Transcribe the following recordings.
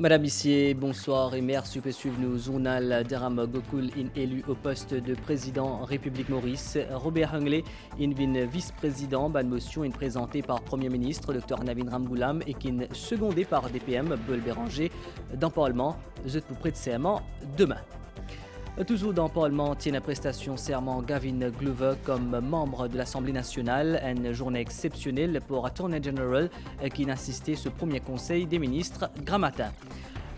Madame Issier, bonsoir et merci de suivre nos journal Daram Gokul in élu au poste de président République Maurice. Robert Hungley in vin vice-président, ban motion in présentée par Premier ministre Dr Navin Ramgoolam et qui est secondé par DPM Paul Béranger dans le Parlement, je pour près de serment demain. Toujours dans le Parlement, tient la prestation serment Gavin Glover comme membre de l'Assemblée nationale, une journée exceptionnelle pour Attorney General qui a assisté ce premier conseil des ministres grand matin.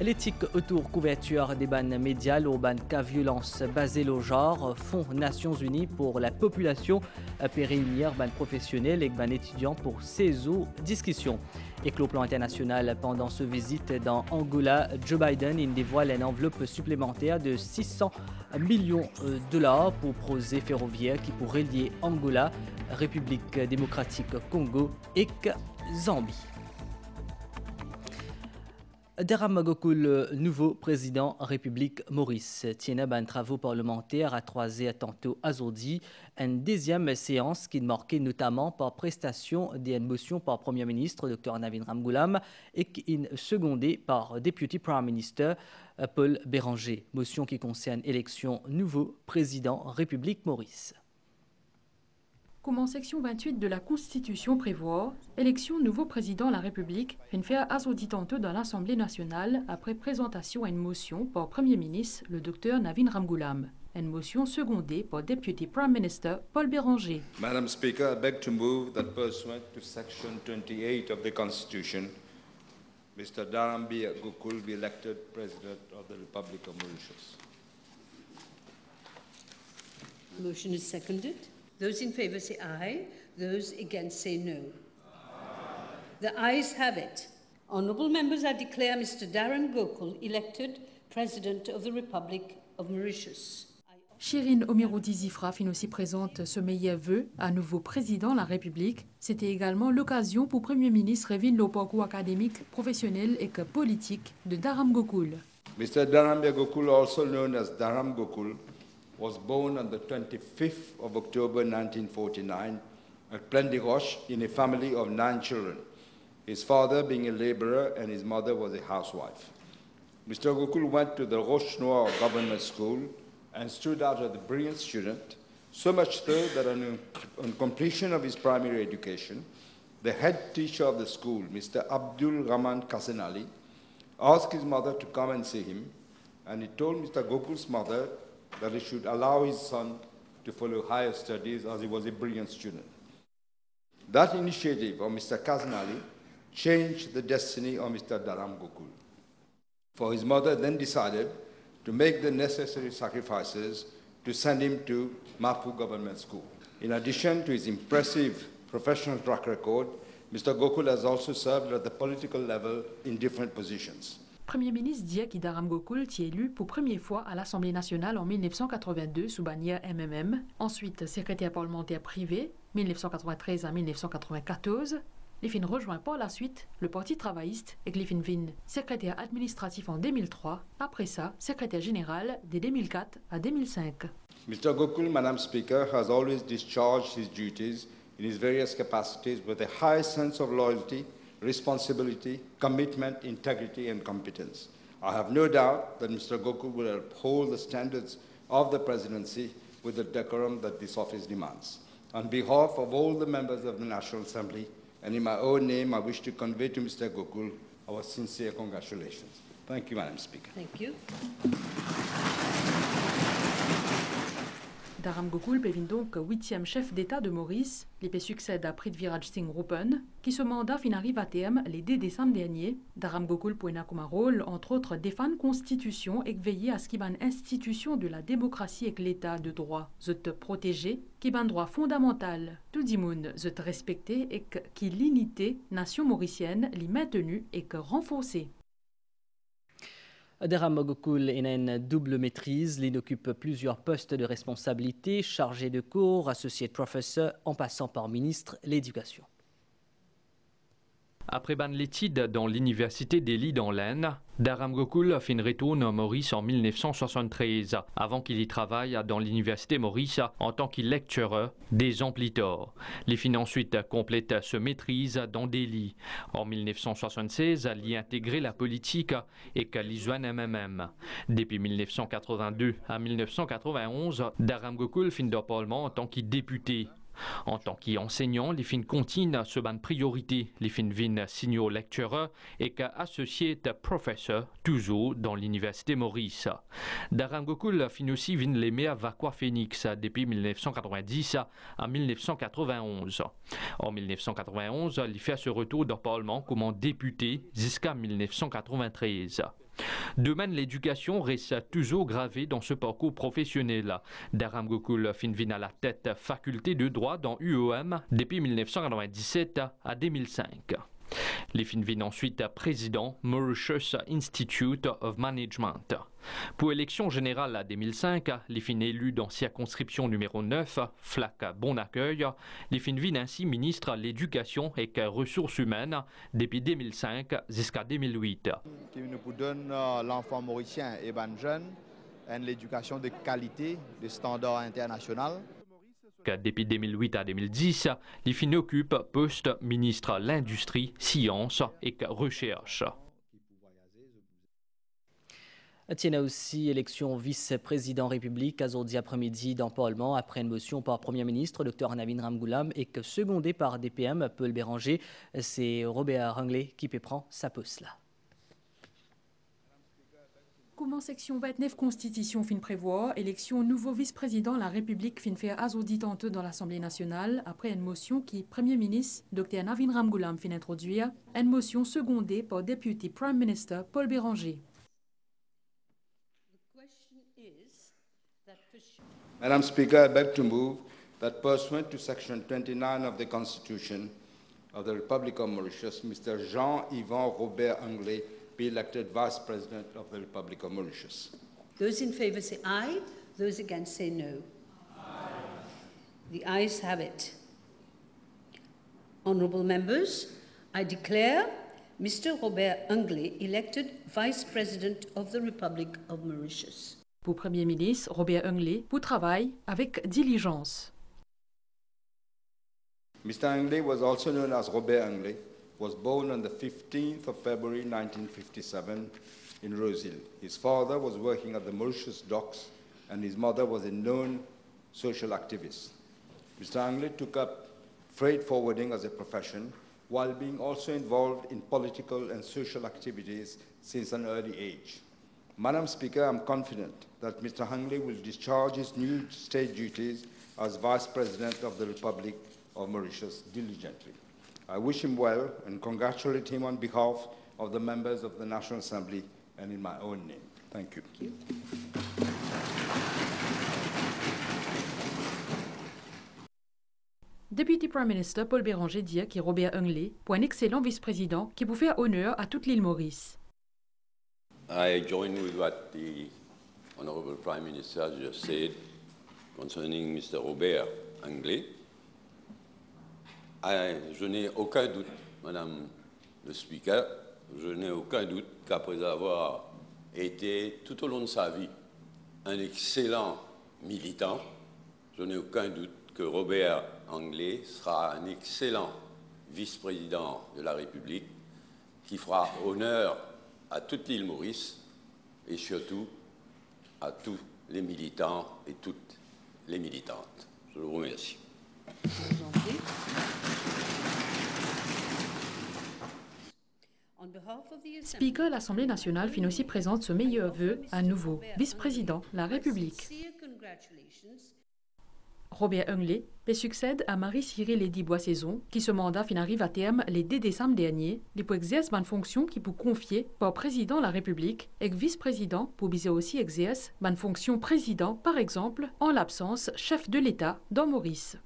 L'éthique autour couverture des bannes médias ou bannes cas violence basées au genre, Fonds Nations Unies pour la population peut réunir bannes professionnels et bannes étudiants pour ces discussions. Et que le plan international, pendant ce visite dans Angola, Joe Biden il dévoile une enveloppe supplémentaire de 600 millions de dollars pour projets ferroviaires qui pourraient lier Angola, République démocratique Congo et Zambie. Daram Gokul, nouveau président République Maurice, tient un travaux parlementaires à 3 heures tantôt aujourd'hui, une deuxième séance qui est marquée notamment par prestation des motions par Premier ministre Dr Navin Ramgoolam et qui est secondée par Deputy Prime Minister Paul Béranger. Motion qui concerne élection nouveau président République Maurice. Comme en section 28 de la Constitution prévoit, élection nouveau président de la République vient faire assaudi tantôt dans l'Assemblée nationale après présentation à une motion par Premier ministre, le Dr Navin Ramgoolam. Une motion secondée par Deputy Prime Minister Paul Béranger. Madam Speaker, I beg to move that pursuant to Section 28 of the Constitution, Mr. Daram Gokul be elected President of the Republic of Mauritius. Motion is seconded. Those in favour say aye. Those against say no. Aye. The ayes have it. Honourable members, I declare Mr. Daram Gokul elected President of the Republic of Mauritius. Chirine Omiroudi-Zifra fin aussi présente ce meilleur vœu à nouveau président de la République. C'était également l'occasion pour Premier ministre révine le parcours académique, professionnel et politique de Daram Gokul. Mr. Daram Gokul, also known as Daram Gokul, was born on the 25th of October 1949 at Plenty-Roche in a family of 9 children, his father being a laborer and his mother was a housewife. Mr. Gokul went to the Roche Noir Government School and stood out as a brilliant student, so much so that on completion of his primary education, the head teacher of the school, Mr. Abdul Rahman Kasenali, asked his mother to come and see him, and he told Mr. Gokul's mother that he should allow his son to follow higher studies as he was a brilliant student. That initiative of Mr. Kaznali changed the destiny of Mr. Daram Gokul. For his mother then decided to make the necessary sacrifices to send him to Mapu Government School. In addition to his impressive professional track record, Mr. Gokul has also served at the political level in different positions. Premier ministre dit que Daram Gokul est élu pour première fois à l'Assemblée nationale en 1982 sous bannière MMM, ensuite secrétaire parlementaire privé 1993 à 1994. Il fin rejoint par la suite le Parti travailliste et il fin secrétaire administratif en 2003, après ça secrétaire général de 2004 à 2005. Mr. Gokul, Madam Speaker, has always discharged his duties in his various capacities with a high sense of loyalty, responsibility, commitment, integrity, and competence. I have no doubt that Mr. Gokul will uphold the standards of the presidency with the decorum that this office demands. On behalf of all the members of the National Assembly, and in my own name, I wish to convey to Mr. Gokul our sincere congratulations. Thank you, Madam Speaker. Thank you. Daram Gokul devient donc 8e chef d'État de Maurice. Il succède à Prithviraj Singh Rupan, qui ce mandat fin arrive à terme le 2 décembre dernier. Daram Gokul pour comme un rôle, entre autres, défendre la Constitution et veiller à ce qu'il y ait une institution de la démocratie et que l'État de droit se protéger, qui ait un droit fondamental, tout le monde se respecter et qui l'unité nation mauricienne l'y maintenue et que renforcée. Daram Gokul a une double maîtrise. Il occupe plusieurs postes de responsabilité, chargé de cours, associé de professeur, en passant par ministre de l'Éducation. Après ban l'étude dans l'université d'Ely dans l'Aisne, Dharam Gokul fin retourne à Maurice en 1973, avant qu'il y travaille dans l'université Maurice en tant que lecturer des ans plus tard. Il fin ensuite complète sa maîtrise dans Delhi. En 1976, il y a intégré la politique et qu'il joint MMM. Depuis 1982 à 1991, Dharam Gokul fin au Parlement en tant que député. En tant qu'enseignant, les fins continuent ce ban priorité. Les fins vin senior lecturer et qu'associate professeur toujours dans l'université Maurice. Dharam Gokul fin aussi vin l'aimé à Vaqua Phoenix depuis 1990 à 1991. En 1991, il fait ce retour au Parlement comme député jusqu'à 1993. Demain, l'éducation reste toujours gravée dans ce parcours professionnel. Dharam Gokul fin vin à la tête faculté de droit dans UOM depuis 1997 à 2005. Les fin vin ensuite président Mauritius Institute of Management. Pour l'élection générale à 2005, les fin élu dans circonscription numéro 9, Flac Bon Accueil, les fin vin ainsi ministre de l'Éducation et des Ressources humaines depuis 2005 jusqu'à 2008. Qui nous donne l'enfant mauricien et ben jeune, l'éducation de qualité, de standards internationaux. Depuis 2008 à 2010, les fin occupe poste ministre de l'Industrie, Sciences et Recherche. Tiens aussi élection vice-président République aujourd'hui après-midi dans le Parlement après une motion par Premier ministre Dr Navin Ramgoolam et que secondé par DPM Paul Béranger. C'est Robert Hunglet qui prend sa poste là. Comment section 29 Constitution fin prévoit, élection nouveau vice-président la République fin faire azodi tantôt dans l'Assemblée nationale après une motion qui Premier ministre Dr Navin Ramgoolam fin introduire, une motion secondée par député Prime Minister Paul Béranger. Madam Speaker, I beg to move that pursuant to Section 29 of the Constitution of the Republic of Mauritius, Mr. Jean-Yvan Robert Hunglet be elected Vice President of the Republic of Mauritius. Those in favour say aye. Those against say no. Aye. The ayes have it. Honourable members, I declare Mr. Robert Hunglet elected Vice President of the Republic of Mauritius. Pour Premier ministre Robert Hunglet, pour travail avec diligence. Mr. Hunglet was also known as Robert Hunglet, was born on the 15th of February 1957 in Rosehill. His father was working at the Mauritius docks and his mother was a known social activist. Mr. Hunglet took up freight forwarding as a profession while being also involved in political and social activities since an early age. Madam Speaker, I am confident that Mr. Hunglet will discharge his new state duties as Vice President of the Republic of Mauritius diligently. I wish him well and congratulate him on behalf of the members of the National Assembly and in my own name. Thank you. Thank you. Député Prime Minister Paul Béranger dit que Robert Hunglet pour un excellent vice-président qui peut faire honneur à toute l'île Maurice. I join with what the Honourable Prime Minister just said concerning Mr. Robert Hunglet. Je n'ai aucun doute, Madame le Speaker, je n'ai aucun doute qu'après avoir été tout au long de sa vie un excellent militant, je n'ai aucun doute que Robert Hunglet sera un excellent vice-président de la République qui fera honneur à toute l'île Maurice et surtout à tous les militants et toutes les militantes. Je vous remercie. Speaker, l'Assemblée nationale fin aussi présente ce meilleur vœu à nouveau vice-président de la République. Robert Hunglet succède à Marie-Cyril Eddy Boissaison, qui ce mandat fin arrive à terme le 2 décembre dernier, il peut exercer une fonction qui peut confier par président de la République et vice-président pour biser aussi exercer une fonction président, par exemple, en l'absence chef de l'État dans Maurice.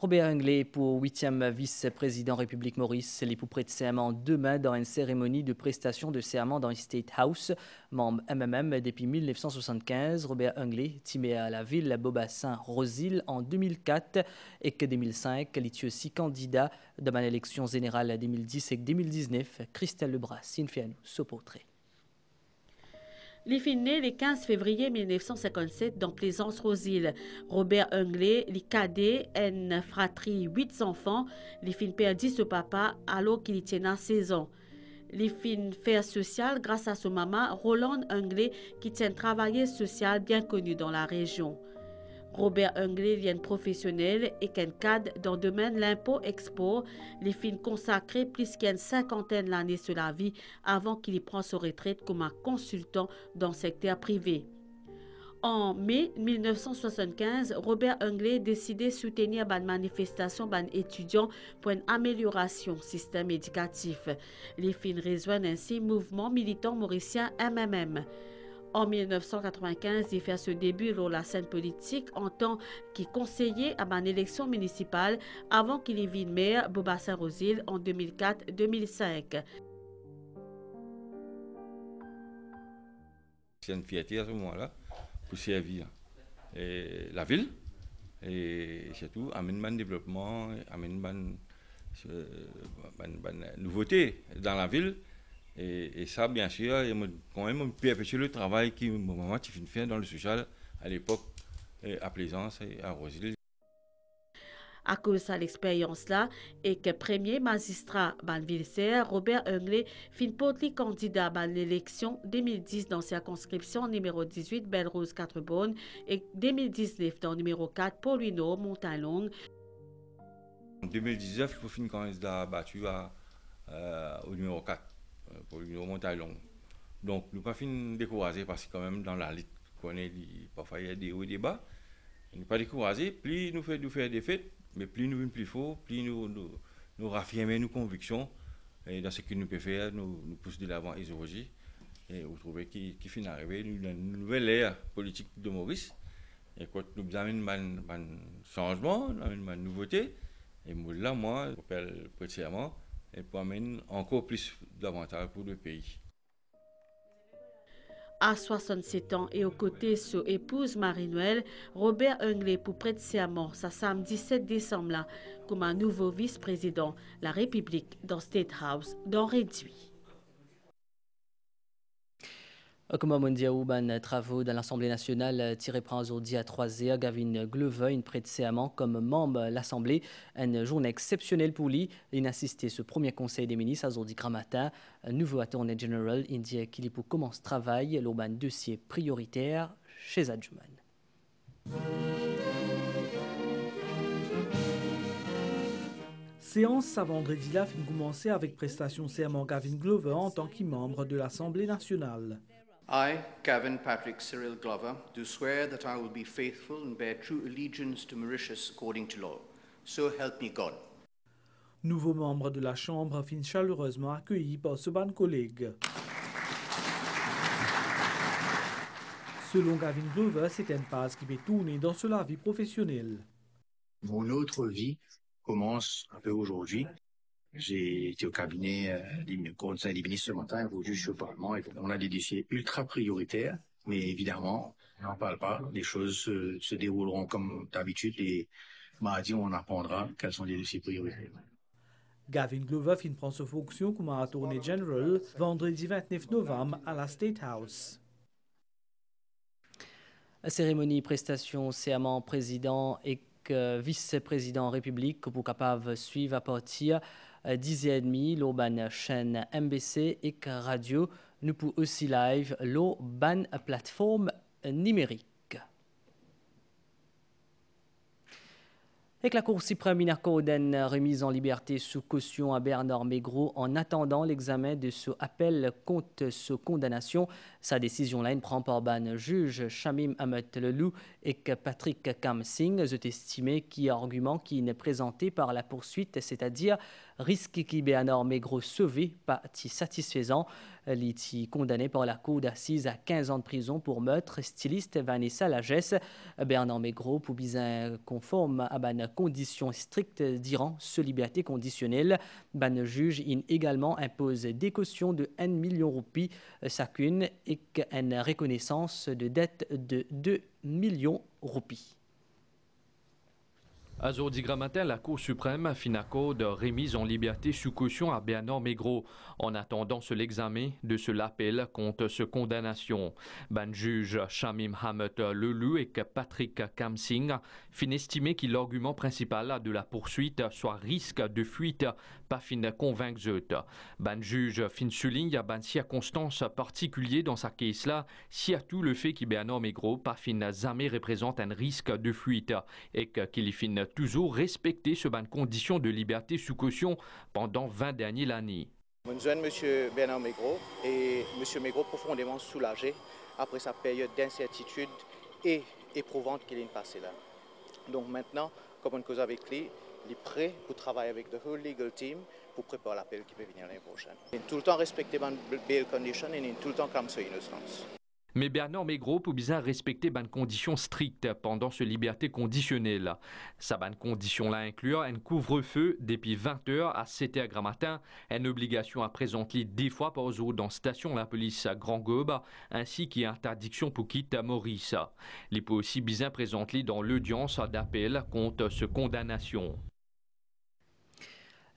Robert Hunglet pour 8e vice-président République Maurice, les pour prêter serment demain dans une cérémonie de prestation de serment dans le State House. Membre MMM depuis 1975, Robert Hunglet timé à la ville Beaubassin-Rosil en 2004 et que 2005, il est aussi candidat dans l'élection générale 2010 et 2019. Christelle Lebras, il fait à nous ce portrait. Il est né le 15 février 1957 dans Plaisance-Rosil. Robert Hunglet, le cadet, une fratrie 8 enfants. Il fin perdu son papa alors qu'il tenait 16 ans. Il fin faire social grâce à son maman Roland Hunglet qui tient un travail social bien connu dans la région. Robert Hunglet est un professionnel et qu'un cadre dans le domaine de l'impôt-export. Il fin consacré plus qu'une cinquantaine d'années sur la vie avant qu'il prenne sa retraite comme un consultant dans le secteur privé. En mai 1975, Robert Hunglet décidé de soutenir une manifestation d'étudiants pour une amélioration du système éducatif. Il fin rejoint ainsi le mouvement militant mauricien MMM. En 1995, il fait ce début dans la scène politique en tant que conseiller à une élection municipale avant qu'il devienne maire Beaubassin-Rosil en 2004-2005. C'est une fierté à ce moment-là pour servir la ville et surtout amener un développement, amener une nouveauté dans la ville. Et ça, bien sûr, il m'a quand même perpétué le travail qui m'a fait dans le social à l'époque, à Plaisance et à Rosil. À cause de l'expérience-là, et que premier magistrat Banville-Serre, Robert Hunglet, fin porté candidat à l'élection 2010 dans circonscription numéro 18, Belle-Rose 4-Bonne, et 2019 dans numéro 4, Paulino, Montalong. En 2019, il faut candidat battu au numéro 4. Pour le Montalong. Donc, nous ne pas décourager parce que quand même dans la lutte, parfois il y a des hauts et des bas. Nous ne pas décourager, plus nous faisons des fêtes, mais plus nous sommes plus forts, plus nous raffirmons nos convictions et dans ce que nous pouvons faire, nous poussons de l'avant idéologie et vous trouvez qu'il finit d'arriver une nouvelle ère politique de Maurice. Et quand nous avons un changement, une nouveauté, et là, moi, je m'appelle précisément et pour amener encore plus d'avantages pour le pays. À 67 ans et aux côtés de son épouse Marie-Noël, Robert Hunglet pour prêter serment ce samedi 7 décembre là, comme un nouveau vice-président de la République dans State House dans Réduit. Comme on dit, les travaux de l'Assemblée nationale tiré prend aujourd'hui à 3h. Gavin Glover, il prête serment comme membre de l'Assemblée. Une journée exceptionnelle pour lui. Il a assisté à ce premier conseil des ministres aujourd'hui grand matin. Un nouveau attorney general, il dit qu'il peut commencer le travail sur un dossier prioritaire chez Adjuman. Séance ce vendredi-là fin commencer avec prestation serment Gavin Glover en tant que membre de l'Assemblée nationale. I, Gavin Patrick Cyril Glover, do swear that I will be faithful and bear true allegiance to Mauritius according to law. So help me God. Nouveau membre de la Chambre fin chaleureusement accueilli par ce bon collègue. Selon Gavin Glover, c'est une phase qui peut tourner dans la vie professionnelle. Mon autre vie commence un peu aujourd'hui. J'ai été au cabinet du Conseil des ministres ce matin, au juge au Parlement, et on a des dossiers ultra prioritaires, mais évidemment, on n'en parle pas. Les choses se dérouleront comme d'habitude et mardi, on apprendra quels sont les dossiers prioritaires. Gavin Glover fin prend ses fonctions comme attorney general vendredi 29 novembre à la State House. La cérémonie prestation serment président et vice-président République pour capable suivre à partir 10h30 l'urban chaîne MBC et radio. Nous pouvons aussi live l'urban plateforme numérique. Avec la Cour suprême accorde une remise en liberté sous caution à Bernard Maigret en attendant l'examen de ce appel contre ce condamnation. Sa décision-là prend par ban juge Shamim Ahmed Lelou et Patrick Kamsing, estimé qui argument qui est présenté par la poursuite, c'est-à-dire risque qui Béanor Maigro sauvé pas satisfaisant. Il est condamné par la cour d'assises à 15 ans de prison pour meurtre. Styliste Vanessa Lagesse, Bernard Maigro pour bien conforme à une condition stricte d'Iran, sous liberté conditionnelle. Le juge également impose des cautions de 1 million de roupies chacune et une reconnaissance de dette de 2 millions de roupies. À Zordi matin, la Cour suprême fin accorde remise en liberté sous caution à Bernard Maigro en attendant l'examen de l'appel contre ce condamnation. Ban juge Shamim Hamet Lelu et Patrick Kamsing fin estimé que l'argument principal de la poursuite soit risque de fuite pas fin convaincre. Ban juge fin souligne ban circonstance particulier dans sa case là, surtout le fait que Bernard Maigro pas fin jamais représente un risque de fuite et qu'il fin toujours respecter ce ban condition de liberté sous caution pendant 20 dernières années. Je suis M. Bernard Maigro et M. Maigro profondément soulagé après sa période d'incertitude et éprouvante qu'il a passée là. Donc maintenant, comme une cause avec lui, il est prêt pour travailler avec le whole legal team pour préparer l'appel qui peut venir l'année prochaine. Il est tout le temps respecté dans bail condition et il est tout le temps comme sa innocence. Mais Bernard Maigro peut bien respecter une condition stricte pendant ce liberté conditionnelle. Sa bonne condition-là inclut un couvre-feu depuis 20h à 7h matin, une obligation à présenter 10 fois par jour dans station la police à Grand Gobe, ainsi qu'une interdiction pour quitter Maurice. Il peut aussi bien présenter dans l'audience d'appel contre ce condamnation.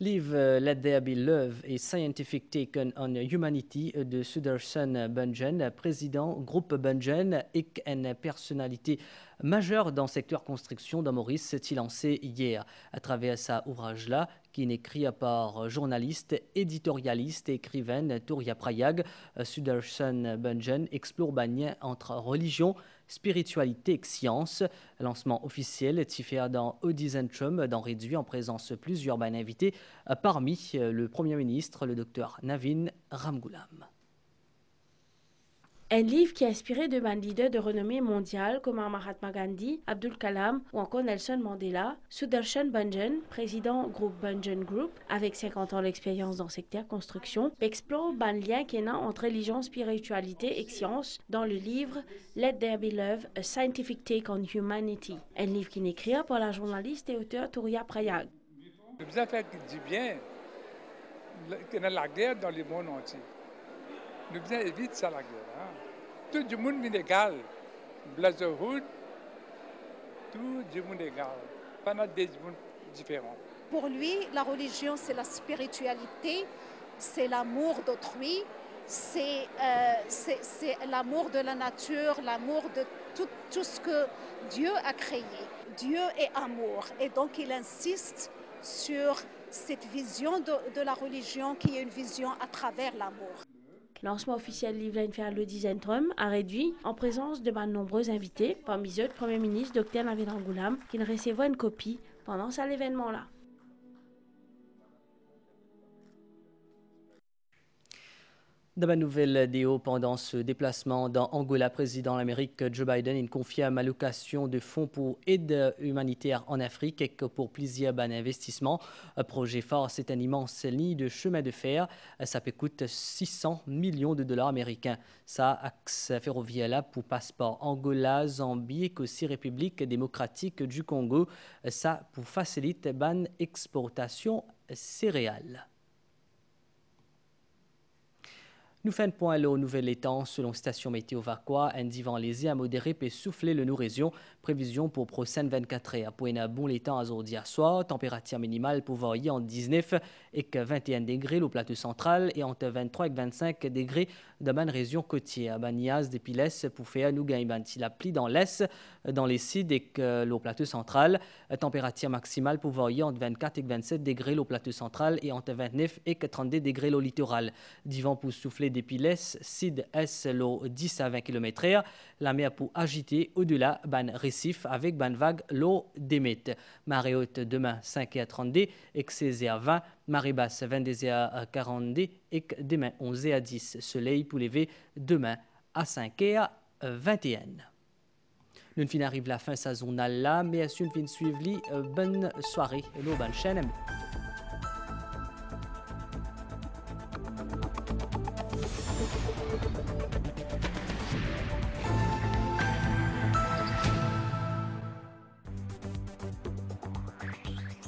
Livre Let There Be Love et Scientific Take on Humanity de Sudarshan Bunjen, président groupe Bunjen et une personnalité majeure dans le secteur construction de Maurice, s'est lancé hier à travers sa ouvrage-là, qui est écrit par journaliste, éditorialiste et écrivaine Touria Prayag. Sudarshan Bunjen explore banien entre religion, spiritualité et science. Lancement officiel est fait dans Audi-Zentrum, dans réduit en présence plusieurs invités, parmi le Premier ministre, le docteur Navin Ramgoolam. Un livre qui a inspiré de leaders de renommée mondiale comme Mahatma Gandhi, Abdul Kalam ou encore Nelson Mandela. Sudarshan Bunjen, président groupe Bunjen Group, avec 50 ans d'expérience dans le secteur construction, explore le lien qui est entre religion, spiritualité et science dans le livre Let There Be Love, A Scientific Take on Humanity. Un livre qui est écrit par la journaliste et auteure Touria Prayag. Nous avons fait du bien dans la guerre dans le monde entier. Nous devons éviter ça la guerre. Tout le monde est égal. Brotherhood, tout le monde est égal. Pas des mondes différents. Pour lui, la religion, c'est la spiritualité, c'est l'amour d'autrui, c'est l'amour de la nature, l'amour de tout ce que Dieu a créé. Dieu est amour. Et donc, il insiste sur cette vision de la religion qui est une vision à travers l'amour. Lancement officiel livre à l'Audi-Zentrum a réduit en présence de nombreux invités, parmi eux le Premier ministre Dr Navin Ramgoolam, qui ne recevait une copie pendant cet événement-là. Dans la nouvelle déo, pendant ce déplacement dans Angola, président de l'Amérique Joe Biden confirme allocation de fonds pour aide humanitaire en Afrique et que pour plusieurs investissements. Projet phare, c'est un immense ligne de chemin de fer. Ça peut coûter 600 millions de dollars américains. Ça, axe ferroviaire là pour passeport Angola, Zambie et aussi République démocratique du Congo. Ça pour faciliter ban exportation céréales. Nous faisons point au nouvel étang selon station météo Vaqua, un divan léger à modéré peut souffler le nous région. Prévision pour prochaine 24 heures. Pour un bon étang à aujourd'hui à soir, température minimale pour varier entre 19 et 21 degrés au plateau central et entre 23 et 25 degrés dans la région côtière. Banias des Piles pour faire nous gagner la pluie dans l'est, dans les sides et le plateau central. Température maximale pour varier entre 24 et 27 degrés au plateau central et entre 29 et 32 degrés au littoral. Divan pour souffler des Piles, sud-est, 10 à 20 km/h. La mer pour agiter au-delà ban récif avec ban vague l'eau d'émette. Marée haute demain 5h30 et 16h20. Marée basse 22h40 et demain 11h10. Soleil pour lever demain à 5h21. Nous finissons arrive la fin saisonnale là, mais si nous suivre bonne soirée, nos bonnes chaînes.